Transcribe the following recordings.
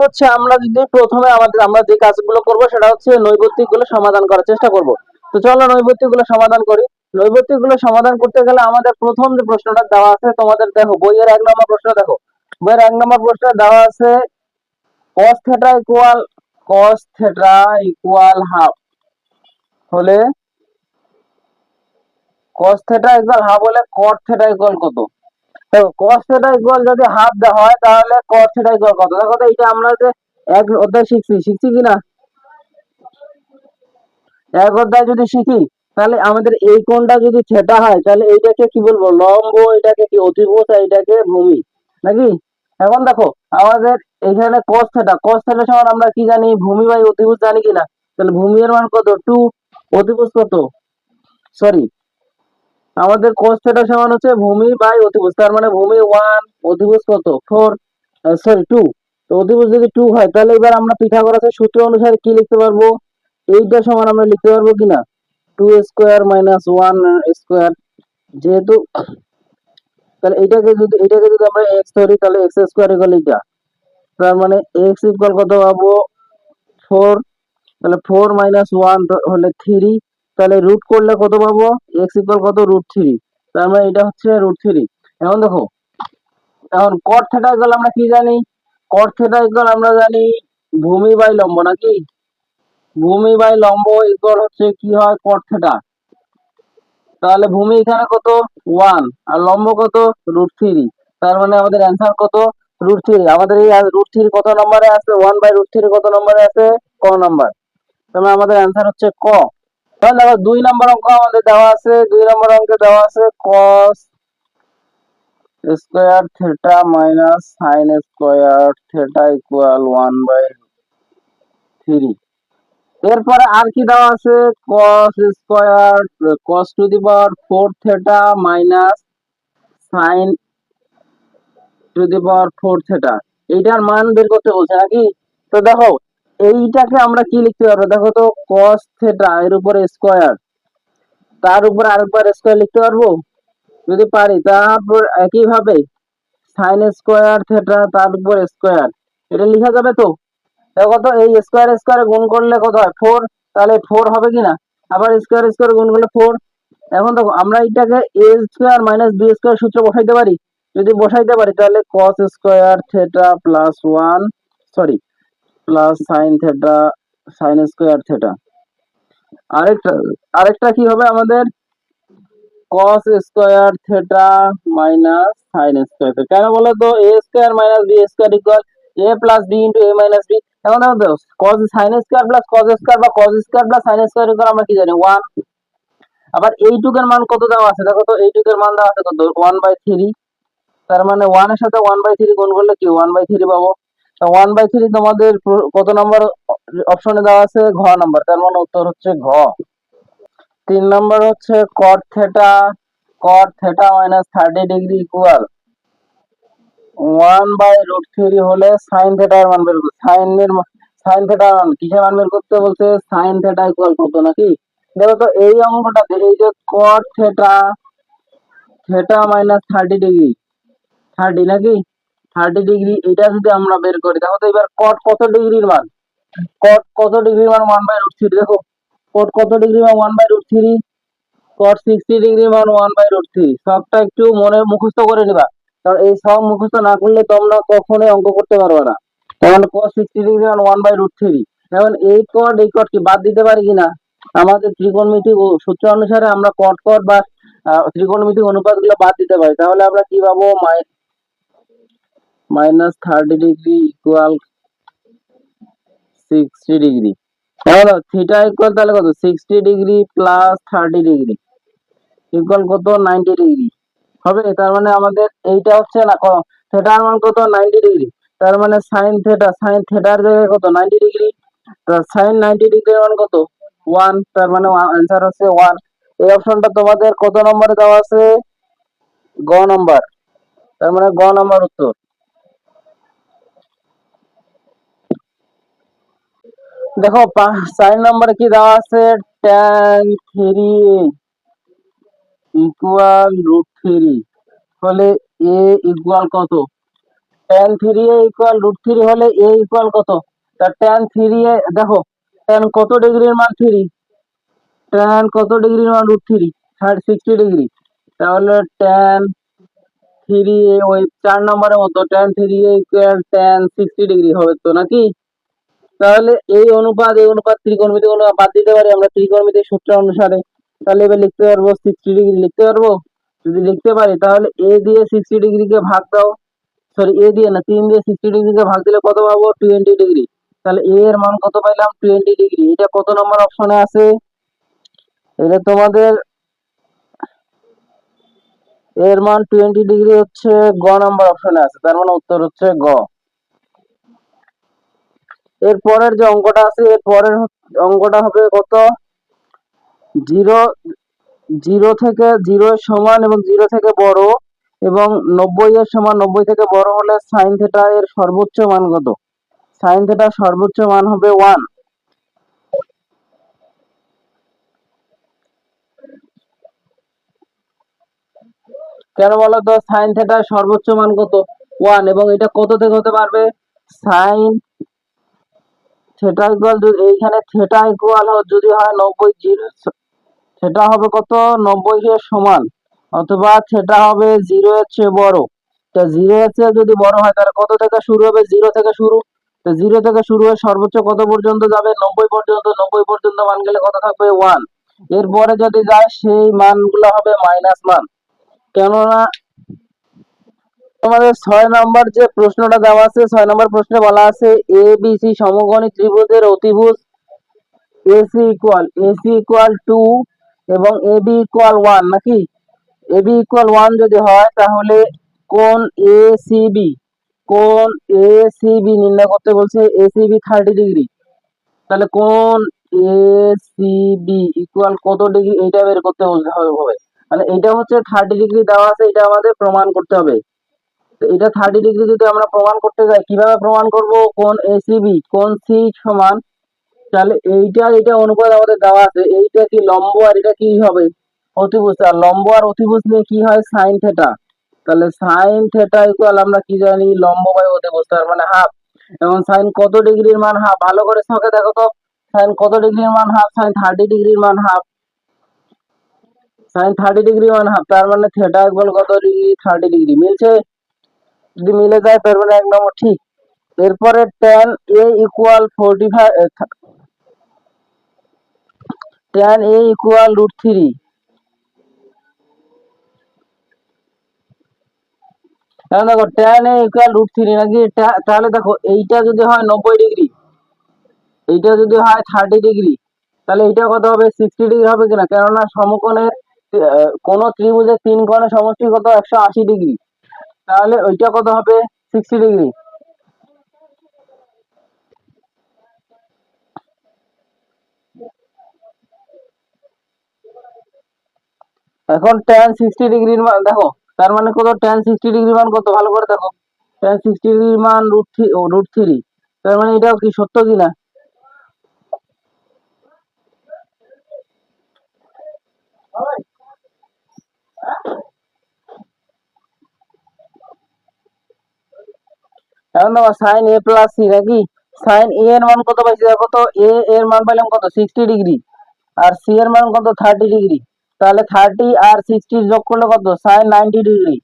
হচ্ছে আমরা যদি প্রথমে আমরা যে কাজগুলো করব সেটা হচ্ছে নৈর্ব্যক্তিকগুলো সমাধান করার চেষ্টা করব। তো চলো নৈর্ব্যক্তিকগুলো সমাধান করি। নৈর্ব্যক্তিকগুলো সমাধান করতে গেলে আমাদের প্রথম যে প্রশ্নটা দেওয়া আছে, তোমাদের দেখো বইয়ের 1 নম্বর প্রশ্ন দেখো। বইয়ের 1 নম্বর প্রশ্নে দেওয়া আছে cos theta ইকুয়াল হাফ হলে cos theta ইকুয়াল হাফ হলে cot theta ইকুয়াল কত? দেখো cos theta ইকুয়াল যদি হাফ দেওয়া হয় তাহলে cot theta ইকুয়াল কত? দেখো তো এটা আমরা যে এক অধ্যায় শিখছি কিনা? এক অধ্যায় যদি শিখি তাহলে আমাদের এই কোণটা যদি থেটা হয় তাহলে এইটাকে কি বলবো? লম্ব, এটাকে কি অতিভুজ, আর এটাকে ভূমি, নাকি? এখন দেখো আমাদের এখানে cos theta সমান আমরা কি জানি? ভূমি বাই অতিভুজ জানি কিনা? তাহলে ভূমি এর মান কত? 2, অতিভুজ কত? সরি, আমাদের cos theta সমান হচ্ছে ভূমি বাই অতিভুজ, তার মানে ভূমি 1, অতিভুজ কত? 4, সরি 2। তো অতিভুজ যদি 2 হয় তাহলে এবার আমরা পিথাগোরাসের সূত্র অনুসারে কি লিখতে পারবো? এইটা সমান আমরা লিখতে পারবো কিনা? 2 স্কয়ার মাইনাস 1 স্কয়ার। যেহেতু তাহলে এটাকে যদি আমরা x ধরি তাহলে x স্কয়ার ইকুয়াল এটা, তার মানে x ইকুয়াল কত পাবো? 4। তাহলে 4 মাইনাস 1 হলে 3। তাহলে রুট করলে কত পাবো? x ইকুয়াল কত? √3। তার মানে এটা হচ্ছে √3। এখন দেখো, এখন cot থিটা ইকুয়াল আমরা কি জানি? cot থিটা ইকুয়াল আমরা জানি ভূমি বাই লম্ব, নাকি? ভূমি বাই লম্ব ইকুয়াল হচ্ছে কি হয়? cot theta. তাহলে ভূমি এখানে কত? 1, আর লম্ব কত? √3। তার মানে আমাদের অ্যান্সার কত? √3। আমাদের এই √3 কত নম্বরে আছে? 1/√3 কত নম্বরে আছে? ক নম্বর। তাহলে আমাদের অ্যান্সার হচ্ছে ক। তাহলে দেখো 2 নম্বর অঙ্ক আমাদের দেওয়া আছে। 2 নম্বর অঙ্কে দেওয়া আছে cos square theta minus sine square theta equal 1/3। এরপরে আর কি দেওয়া আছে? cos to the power 4 theta minus sine to the power 4 theta, এইটার মান বের করতে বলছে, নাকি? তো দেখো এইটাকে আমরা কি লিখতে পারবো? দেখো তো cos থিটা এর উপরে স্কয়ার, তার উপরে আরেকবার স্কয়ার লিখতে পারবো? যদি পারি, তারপর একইভাবে সাইন স্কয়ার থিটা তার উপর স্কয়ার, এটা লেখা যাবে তো? দেখো তো এই স্কয়ার স্কয়ার গুণ করলে কত হয়? 4। তাহলে 4 হবে কিনা? আবার স্কয়ার স্কয়ার গুণ করলে 4। এখন দেখো আমরা এটাকে a square minus b square সূত্র বসাইতে পারি। যদি বসাইতে পারি তাহলে cos square theta plus 1, sorry, plus sine theta, sine square theta. আরেকটা আরেকটা কি হবে আমাদের? cos square theta minus sine square theta. কেন বলো তো? a square minus b square equal a plus b into a minus b। এখন দেখো cos sine square plus cos square বা cos square plus sine square equal আমরা কি জানি? 1। আবার এইটুকের মান কত দেওয়া আছে? দেখো তো এইটুকের মান দেওয়া আছে কত? 1/3। তার মানে 1 এর সাথে 1/3 গুণ করলে কি 1/3 পাবো। তো 1/3 তোমাদের কত নম্বর অপশনে দেওয়া আছে? ঘ নাম্বার। তার মানে উত্তর হচ্ছে ঘ। 3 নম্বর হচ্ছে cot theta minus 30 degree equal 1/√3 হলে সাইন থিটা এর মান বের করতে। সাইন থিটা মান কিসের মান বের করতে বলছে? সাইন থিটা ইকুয়াল কত, নাকি? দেখো তো এই অঙ্কটাতে এই যে cot theta মাইনাস 30 ডিগ্রি, 30 নাকি? 30 ডিগ্রি, এটা যদি আমরা বের করি, দেখো তো এবার cot কত ডিগ্রির মান? cot কত ডিগ্রির মান? 1/√3। দেখো cot কত ডিগ্রির মান? 1/√3। cot 60 ডিগ্রি মান 1/√3। সবটা একটু মনে মুখস্থ করে নিবা, কারণ এই সব মুখস্থ না করলে তোমরা কখনোই অঙ্ক করতে পারবে না। যেমন cos 60 ডিগ্রি মান 1/√3। এখন এই cot কি বাদ দিতে পারি কিনা? আমাদের ত্রিকোণমিতিক সূত্র অনুসারে আমরা cot বা ত্রিকোণমিতিক অনুপাতগুলো বাদ দিতে পারি। তাহলে আমরা কি পাবো? Minus 30 degree equal 60 degree. এখন থিটা ইকুয়াল তাহলে কত? 60 ডিগ্রি প্লাস 30 ডিগ্রি ইকুয়াল কত? 90 ডিগ্রি হবে। তার মানে আমাদের এইটা হচ্ছে না, থিটার মান কত? 90 ডিগ্রি। তার মানে সাইন থিটার জায়গায় কত? 90 ডিগ্রি। তো সাইন 90 ডিগ্রির মান কত? 1। তার মানে অ্যান্সার হচ্ছে 1। এই অপশনটা তোমাদের কত নম্বরে দেওয়া আছে? গ নম্বর। তার মানে গ নম্বর উত্তর। দেখো 4 নম্বরে কি দেওয়া আছে? tan 3a ইকুয়াল √3 হলে a ইকুয়াল কত? tan 3a ইকুয়াল √3 হলে a ইকুয়াল কত? তা tan 3a দেখো, tan কত ডিগ্রির মান 3, tan কত ডিগ্রির মান √3, 60 ডিগ্রি। তাহলে tan 3a ওই 4 নম্বরের মতো tan 3a equal tan 60 degree হবে তো নাকি? তাহলে এই অনুপাত ত্রিকোণমিতিক অনুপাত বাদ দিতে পারি আমরা ত্রিকোণমিতিক সূত্র অনুসারে। তাহলে এবার লিখতে পারবো 60 ডিগ্রি লিখতে পারবো। যদি লিখতে পারি তাহলে a দিয়ে 60 ডিগ্রিকে ভাগ দাও, সরি a দিয়ে না 3 দিয়ে 60 ডিগ্রিকে ভাগ দিলে কত পাবো? 20 ডিগ্রি। তাহলে a এর মান কত পাইলাম? 20 ডিগ্রি। এটা কত নম্বর অপশনে আছে? এটা তোমাদের এর মান 20 ডিগ্রি হচ্ছে গ নাম্বার অপশনে আছে, তার মানে উত্তর হচ্ছে গ। এর পরের যে অঙ্কটা আছে, এর পরের অঙ্কটা হবে কত? জিরো জিরো থেকে 0 এর সমান এবং 0 থেকে বড় এবং 90 এর সমান 90 থেকে বড় হলে সাইন থিটা এর সর্বোচ্চ মান কত? সাইন থিটার সর্বোচ্চ মান হবে 1। কেন বলো তো? সাইন থিটার সর্বোচ্চ মান কত? 1। এবং এটা কত থেকে হতে পারবে? সাইন থিটা ইকুয়াল, এইখানে থিটা ইকুয়াল যদি হয় 90, থিটা হবে কত? 90 এর সমান, অথবা থিটা হবে 0 এর চেয়ে বড়। তো 0 এর চেয়ে যদি বড় হয় তাহলে কত থেকে শুরু হবে? 0 থেকে শুরু। তো 0 থেকে শুরু হয়ে সর্বোচ্চ কত পর্যন্ত যাবে? 90 পর্যন্ত। 90 পর্যন্ত মান গেলে কত থাকবে? 1। এরপরে যদি যায় সেই মানগুলো হবে মাইনাস মান। কেননা তোমাদের 6 নম্বর যে প্রশ্নটা দেওয়া আছে, 6 নম্বর প্রশ্নে বলা আছে এ বি সি সমকোণী ত্রিভুজের অতিভুজ AC ইকুয়াল 2 এবং AB ইকুয়াল 1 নাকি? AB ইকুয়াল 1 যদি হয় তাহলে কোণ ACB, কোণ ACB নির্ণয় করতে বলছে। ACB 30 degree. তাহলে কোণ ACB ইকুয়াল কত ডিগ্রি এইটা বের করতে হবে। মানে এটা হচ্ছে 30 ডিগ্রি দেওয়া আছে, এটা আমাদের প্রমাণ করতে হবে। তো এটা 30 ডিগ্রি যদি আমরা প্রমাণ করতে যাই, কিভাবে প্রমাণ করব? কোণ ACB, কোণ C সমান, তাহলে এটা অনুপাত আমাদের দেওয়া আছে, এইটা কি লম্ব আর এটা কি হবে? অতিভুজ। আর লম্ব আর অতিভুজ নিয়ে কি হয়? Sine theta. তাহলে সাইন থিটা ইকুয়াল আমরা কি জানি? লম্ব বাই অতিভুজ, তার মানে হাফ। এবং সাইন কত ডিগ্রির মান হাফ? ভালো করে ছকে দেখো তো, সাইন কত ডিগ্রির মান হাফ? সাইন 30 ডিগ্রির মান হাফ। সাইন 30 ডিগ্রির মান হাফ, তার মানে থিটা ইকুয়াল কত ডিগ্রি? 30 ডিগ্রি। মিলছে? যদি মিলে যায় তার মানে 1 নম্বর ঠিক। এরপরে tan A equal 45, tan A equal √3। এখন দেখো tan A ইকুয়াল √3 নাকি? তাহলে দেখো এইটা যদি হয় 90 ডিগ্রি, এইটা যদি হয় 30 ডিগ্রি, তাহলে এইটা কত হবে? 60 ডিগ্রি হবে কিনা? কেননা সমকোণের কোন ত্রিভুজের 3 কোণের সমষ্টি কত? 180 ডিগ্রি। তাহলে ওইটা কত হবে? 60 ডিগ্রি। এখন tan 60 ডিগ্রির মান দেখো, তার মানে কত? tan 60 ডিগ্রির মান কত? ভালো করে দেখো, tan 60 ডিগ্রির মান √3। তার মানে এটাও কি সত্য কিনা? এখন দেখো সাইন A প্লাস সি নাকি? সাইন A এর মান কত পাইছি দেখো তো, A এর মান পাইলাম কত? 60 ডিগ্রি। আর সি এর মান কত? 30 ডিগ্রি। তাহলে 30 আর 60 যোগ করলে কত? Sign 90 degree.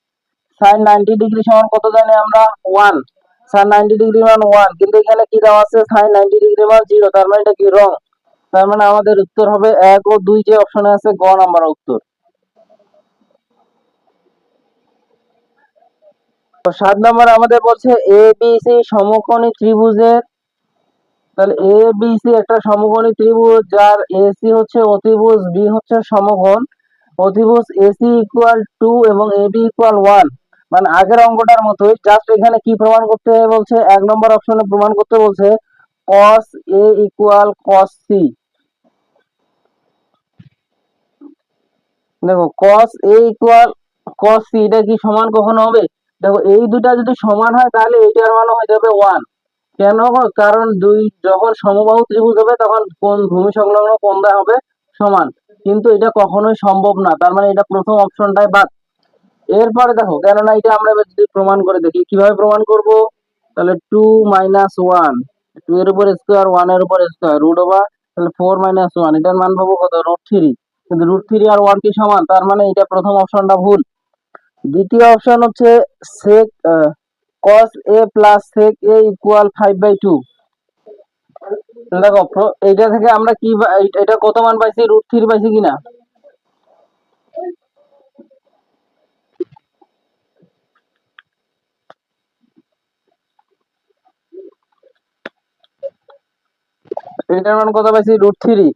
সাইন 90 ডিগ্রি সমান কত জানি আমরা? 1। সাইন 90 ডিগ্রি মান 1, কিন্তু এখানে কি দেওয়া আছে? সাইন 90 ডিগ্রি মান 0, তার মানে এটা কি রং? তার মানে আমাদের উত্তর হবে 1 ও 2 যে অপশনে আছে, গ নাম্বার উত্তর। তো 7 নম্বর আমাদের বলছে এ বি সি সমকোণী ত্রিভুজের, তাহলে এ বি সি একটা সমকোণী ত্রিভুজ যার এসি হচ্ছে অতিভুজ, বি হচ্ছে সমকোণ। অতিভুজ এসি ইকুয়াল 2 এবং এবি ইকুয়াল 1। মানে আগের অঙ্কটার মতোই, জাস্ট এখানে কি প্রমাণ করতে বলছে? 1 নম্বর অপশনে প্রমাণ করতে বলছে cos a equal cos c। দেখো cos a equal cos c, এটা কি সমান কখনো হবে? দেখো এই দুটা যদি সমান হয় তাহলে এইটার মান হয়ে যাবে 1। কেন? কারণ দুই যখন সমবাহু ত্রিভুজ হবে তখন কোণ ভূমি সংলগ্ন কোণটা হবে সমান, কিন্তু এটা কখনোই সম্ভব না, তার মানে এটা প্রথম অপশনটাই বাদ। এরপরে দেখো, কেননা এটা আমরা এবার যদি প্রমাণ করে দেখি, কিভাবে প্রমাণ করব, তাহলে 2 - 1, 2 এর উপর স্কোয়ার, 1 এর উপর স্কোয়ার, রুট ওভার, তাহলে 4 - 1, এটার মান পাবো কত, √3। কিন্তু √3 আর 1 কি সমান, তার মানে এটা প্রথম অপশনটা ভুল। দ্বিতীয় অপশন হচ্ছে sec cos a plus sec a equal 5/2। দেখো এইটা থেকে আমরা কি এটা কত মান পাইছি, √3 পাইছি কিনা। এটার মান কত পাইছি, √3।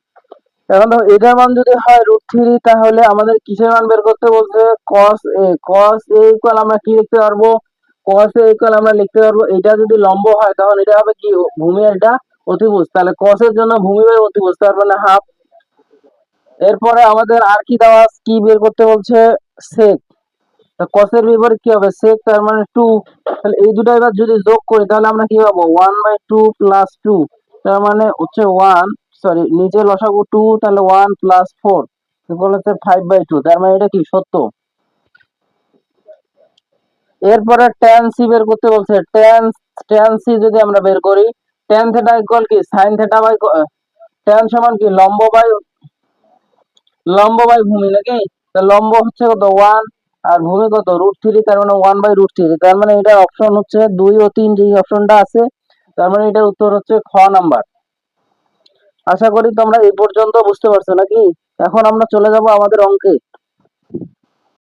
এখন দেখো এটার মান যদি হয় √3, তাহলে আমাদের কিসের মান বের করতে বলছে, cos a ইকুয়াল আমরা কি লিখতে পারবো, cos a ইকুয়াল আমরা লিখতে পারবো, এটা যদি লম্ব হয় তখন এটা হবে কি, ভূমি আর এটা অতিভুজ, তাহলে cos এর জন্য ভূমি বাই অতিভুজ, তার মানে হাফ। এরপরে আমাদের আর কি দেওয়া কি বের করতে বলছে, sec, তা cos এর বিপরীত কি হবে, sec, তার মানে 2। তাহলে এই দুটো এবার যদি যোগ করি তাহলে আমরা কি পাবো, 1/2 + 2, তার মানে হচ্ছে 1, সরি নিচে লসাগু 2, তাহলে 1 + 4 ইকুয়াল হচ্ছে 5/2, তার মানে এটা কি সত্য। এরপরে tan c বের করতে বলছে, tan c যদি আমরা বের করি, tan থিটা ইকুয়াল কি sin থিটা বাই, tan সমান কি লম্ব বাই ভূমি নাকি, তা লম্ব হচ্ছে কত 1 আর ভূমি কত √3, তার মানে 1/√3, তার মানে এটার অপশন হচ্ছে 2 ও 3, যে অপশনটা আছে, তার মানে এটার উত্তর হচ্ছে খ নাম্বার। আশা করি তোমরা এই পর্যন্ত বুঝতে পারছো নাকি। এখন আমরা চলে যাব আমাদের অঙ্কে।